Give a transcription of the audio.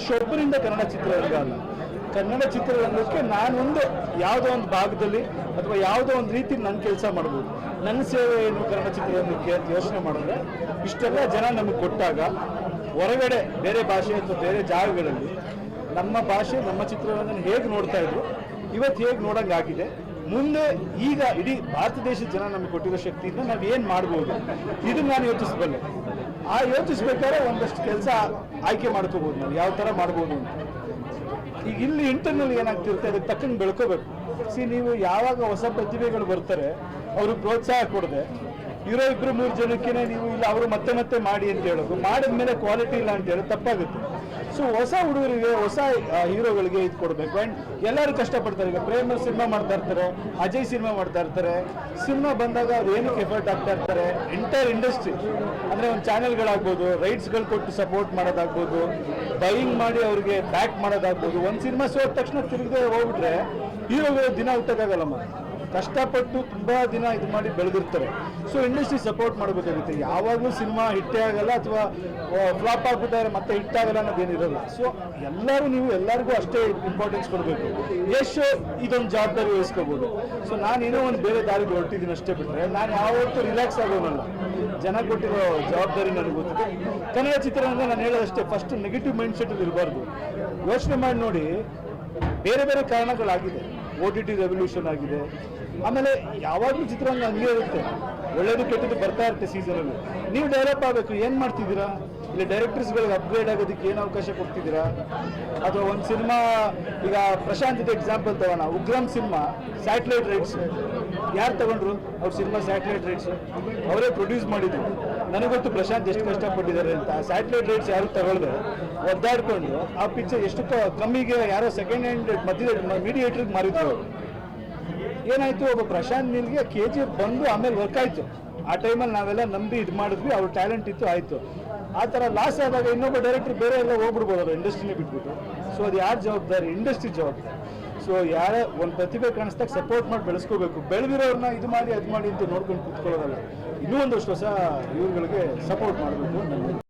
ಶೊಬ್ಬರಿಂದ ಕನ್ನಡ ಚಿತ್ರರಂಗ ಅಲ್ಲ. ಕನ್ನಡ ಚಿತ್ರರಂಗಕ್ಕೆ ನಾನೊಂದು ಯಾವುದೋ ಒಂದು ಭಾಗದಲ್ಲಿ ಅಥವಾ ಯಾವುದೋ ಒಂದು ರೀತಿ ನನ್ನ ಕೆಲಸ ಮಾಡ್ಬೋದು. ನನ್ನ ಸೇವೆ ಏನು ಕನ್ನಡ ಚಿತ್ರರಂಗಕ್ಕೆ ಅಂತ ಯೋಚನೆ ಮಾಡಿದ್ರೆ ಇಷ್ಟೆಲ್ಲ ಜನ ನಮಗೆ ಕೊಟ್ಟಾಗ ಹೊರಗಡೆ ಬೇರೆ ಭಾಷೆ ಅಥವಾ ಬೇರೆ ಜಾಗಗಳಲ್ಲಿ ನಮ್ಮ ಭಾಷೆ ನಮ್ಮ ಚಿತ್ರರಂಗನ ಹೇಗೆ ನೋಡ್ತಾ ಇದ್ರು ಇವತ್ತು ಹೇಗೆ ನೋಡೋಂಗಾಗಿದೆ. ಮುಂದೆ ಈಗ ಇಡೀ ಭಾರತ ದೇಶದ ಜನ ನಮಗೆ ಕೊಟ್ಟಿರೋ ಶಕ್ತಿಯಿಂದ ನಾವು ಏನು ಮಾಡ್ಬೋದು ಇದನ್ನು ನಾನು ಯೋಚಿಸಬಲ್ಲೆ. ಆ ಯೋಚಿಸ್ಬೇಕಾದ್ರೆ ಒಂದಷ್ಟು ಕೆಲಸ ಆಯ್ಕೆ ಮಾಡ್ಕೋಬೋದು, ನಾವು ಯಾವ ಥರ ಮಾಡ್ಬೋದು ಅಂತ. ಈಗ ಇಲ್ಲಿ ಇಂಟರ್ನಲ್ ಏನಾಗ್ತಿರುತ್ತೆ ಅದಕ್ಕೆ ತಕ್ಕಂಗೆ ಬೆಳ್ಕೋಬೇಕು. ನೀವು ಯಾವಾಗ ಹೊಸ ಪ್ರತಿಭೆಗಳು ಬರ್ತಾರೆ ಅವ್ರಿಗೆ ಪ್ರೋತ್ಸಾಹ ಕೊಡದೆ ಇರೋ 2-3 ಜನಕ್ಕೆ ನೀವು ಇಲ್ಲ ಅವರು ಮತ್ತೆ ಮತ್ತೆ ಮಾಡಿ ಅಂತ ಹೇಳೋದು, ಮಾಡಿದ್ಮೇಲೆ ಕ್ವಾಲಿಟಿ ಇಲ್ಲ ಅಂತ ಹೇಳೋದು ತಪ್ಪಾಗುತ್ತೆ. ಸೊ ಹೊಸ ಹುಡುಗರಿಗೆ ಹೊಸ ಹೀರೋಗಳಿಗೆ ಇದು ಕೊಡಬೇಕು. ಆ್ಯಂಡ್ ಎಲ್ಲರೂ ಕಷ್ಟಪಡ್ತಾರೆ. ಈಗ ಪ್ರೇಮ ಸಿನಿಮಾ ಮಾಡ್ತಾ ಇರ್ತಾರೆ, ಅಜಯ್ ಸಿನಿಮಾ ಮಾಡ್ತಾ ಇರ್ತಾರೆ. ಸಿನಿಮಾ ಬಂದಾಗ ಅದು ಏನಕ್ಕೆ ಎಫರ್ಟ್ ಆಗ್ತಾ ಇರ್ತಾರೆ. ಎಂಟೈರ್ ಇಂಡಸ್ಟ್ರಿ ಅಂದರೆ ಒಂದು ಚಾನೆಲ್ಗಳಾಗ್ಬೋದು, ರೈಟ್ಸ್ಗಳು ಕೊಟ್ಟು ಸಪೋರ್ಟ್ ಮಾಡೋದಾಗ್ಬೋದು, ಬೈಯಿಂಗ್ ಮಾಡಿ ಅವ್ರಿಗೆ ಬ್ಯಾಕ್ ಮಾಡೋದಾಗ್ಬೋದು. ಒಂದು ಸಿನಿಮಾ ಸೋದ ತಕ್ಷಣ ತಿರುಗದೆ ಹೋಗ್ಬಿಟ್ರೆ ಹೀರೋಗಳು ದಿನ ಹುಟ್ಟಕ್ಕಾಗಲ್ಲಮ್ಮ. ಕಷ್ಟಪಟ್ಟು ತುಂಬ ದಿನ ಇದು ಮಾಡಿ ಬೆಳೆದಿರ್ತಾರೆ. ಸೊ ಇಂಡಸ್ಟ್ರಿ ಸಪೋರ್ಟ್ ಮಾಡಬೇಕಾಗುತ್ತೆ. ಯಾವಾಗಲೂ ಸಿನಿಮಾ ಹಿಟ್ಟೇ ಆಗಲ್ಲ ಅಥವಾ ಫ್ಲಾಪ್ ಆಗ್ಬಿಟ್ಟಾರೆ ಮತ್ತೆ ಹಿಟ್ಟಾಗಲ್ಲ ಅನ್ನೋದೇನಿರಲ್ಲ. ಸೊ ಎಲ್ಲರಿಗೂ ಅಷ್ಟೇ ಇಂಪಾರ್ಟೆನ್ಸ್ ಕೊಡಬೇಕು. ಎಷ್ಟು ಇದೊಂದು ಜವಾಬ್ದಾರಿ ವಹಿಸ್ಕೋಬೋದು. ಸೊ ನಾನೇನೋ ಒಂದು ಬೇರೆ ದಾರಿಗೆ ಹೊರಟಿದ್ದೀನಿ ಅಷ್ಟೇ ಬಿಟ್ಟರೆ ನಾನು ಯಾವತ್ತೂ ರಿಲ್ಯಾಕ್ಸ್ ಆಗೋನಲ್ಲ. ಜನ ಕೊಟ್ಟಿರೋ ಜವಾಬ್ದಾರಿ ನನಗೆ ಗೊತ್ತಿದೆ. ಕನ್ನಡ ಚಿತ್ರರಂಗ ನಾನು ಹೇಳೋದಷ್ಟೇ, ಫಸ್ಟ್ ನೆಗೆಟಿವ್ ಮೈಂಡ್ ಸೆಟಲ್ಲಿ ಇರಬಾರ್ದು. ಯೋಚನೆ ಮಾಡಿ ನೋಡಿ, ಬೇರೆ ಬೇರೆ ಕಾರಣಗಳಾಗಿದೆ. OTT ರೆವಲ್ಯೂಷನ್ ಆಗಿದೆ. ಆಮೇಲೆ ಯಾವಾಗಲೂ ಚಿತ್ರರಂಗ ಹಂಗೆ ಇರುತ್ತೆ, ಒಳ್ಳೇದು ಕೆಟ್ಟದ್ದು ಬರ್ತಾ ಇರುತ್ತೆ ಸೀಸನಲ್ಲಿ. ನೀವು ಡೆವಲಪ್ ಆಗಬೇಕು. ಏನು ಮಾಡ್ತಿದ್ದೀರಾ? ಇಲ್ಲಿ ಡೈರೆಕ್ಟರ್ಸ್ಗಳಿಗೆ ಅಪ್ಗ್ರೇಡ್ ಆಗೋದಕ್ಕೆ ಏನು ಅವಕಾಶ ಕೊಡ್ತಿದ್ದೀರಾ? ಅಥವಾ ಒಂದು ಸಿನಿಮಾ, ಈಗ ಪ್ರಶಾಂತ್ ಎಕ್ಸಾಂಪಲ್ ತಗೋಣ. ಉಗ್ರಂ ಸಿನಿಮಾ ಸ್ಯಾಟಲೈಟ್ ರೈಟ್ಸ್ ಯಾರು ತಗೊಂಡ್ರು? ಅವ್ರ ಸಿನಿಮಾ ಸ್ಯಾಟಲೈಟ್ ರೈಟ್ಸ್ ಅವರೇ ಪ್ರೊಡ್ಯೂಸ್ ಮಾಡಿದ್ರು. ನನಗೊತ್ತು ಪ್ರಶಾಂತ್ ಎಷ್ಟು ಕಷ್ಟಪಟ್ಟಿದ್ದಾರೆ ಅಂತ. ಸ್ಯಾಟಲೈಟ್ ರೈಟ್ಸ್ ಯಾರು ತಗೊಳ್ದೆ ಒದ್ದಾಡ್ಕೊಂಡು ಆ ಪಿಕ್ಚರ್ ಎಷ್ಟು ಕಮ್ಮಿಗೆ ಯಾರೋ ಸೆಕೆಂಡ್ ಹ್ಯಾಂಡ್ ಮೀಡಿಯೇಟ್ರಿಗೆ ಮಾರಿದ್ರು. ಏನಾಯ್ತು, ಒಬ್ಬ ಪ್ರಶಾಂತ್ ನೀಲ್ಗೆ KGF ಬಂದು ಆಮೇಲೆ ವರ್ಕ್ ಆಯಿತು. ಆ ಟೈಮಲ್ಲಿ ನಾವೆಲ್ಲ ನಂಬಿ ಇದು ಮಾಡಿದ್ವಿ, ಅವ್ರ ಟ್ಯಾಲೆಂಟ್ ಇತ್ತು, ಆಯಿತು. ಆ ಥರ ಲಾಸ್ ಆದಾಗ ಇನ್ನೊಬ್ಬ ಡೈರೆಕ್ಟರ್ ಬೇರೆ ಎಲ್ಲ ಹೋಗ್ಬಿಡ್ಬೋದು ಅವರು ಇಂಡಸ್ಟ್ರಿನೇ ಬಿಟ್ಬಿಟ್ಟು. ಸೊ ಅದು ಯಾರು ಜವಾಬ್ದಾರಿ? ಇಂಡಸ್ಟ್ರಿ ಜವಾಬ್ದಾರಿ. ಸೊ ಯಾರೇ ಒಂದು ಪ್ರತಿಭೆ ಕಾಣಿಸ್ದಾಗ ಸಪೋರ್ಟ್ ಮಾಡಿ ಬೆಳೆಸ್ಕೋಬೇಕು. ಬೆಳೆದಿರೋರನ್ನ ಇದು ಮಾಡಿ ಅದು ಮಾಡಿ ಅಂತ ನೋಡ್ಕೊಂಡು ಕೂತ್ಕೊಳ್ಳೋದಲ್ಲ. ಇನ್ನೂ ಒಂದಷ್ಟು ಹೊಸ ಇವ್ರುಗಳಿಗೆ ಸಪೋರ್ಟ್ ಮಾಡಬೇಕು.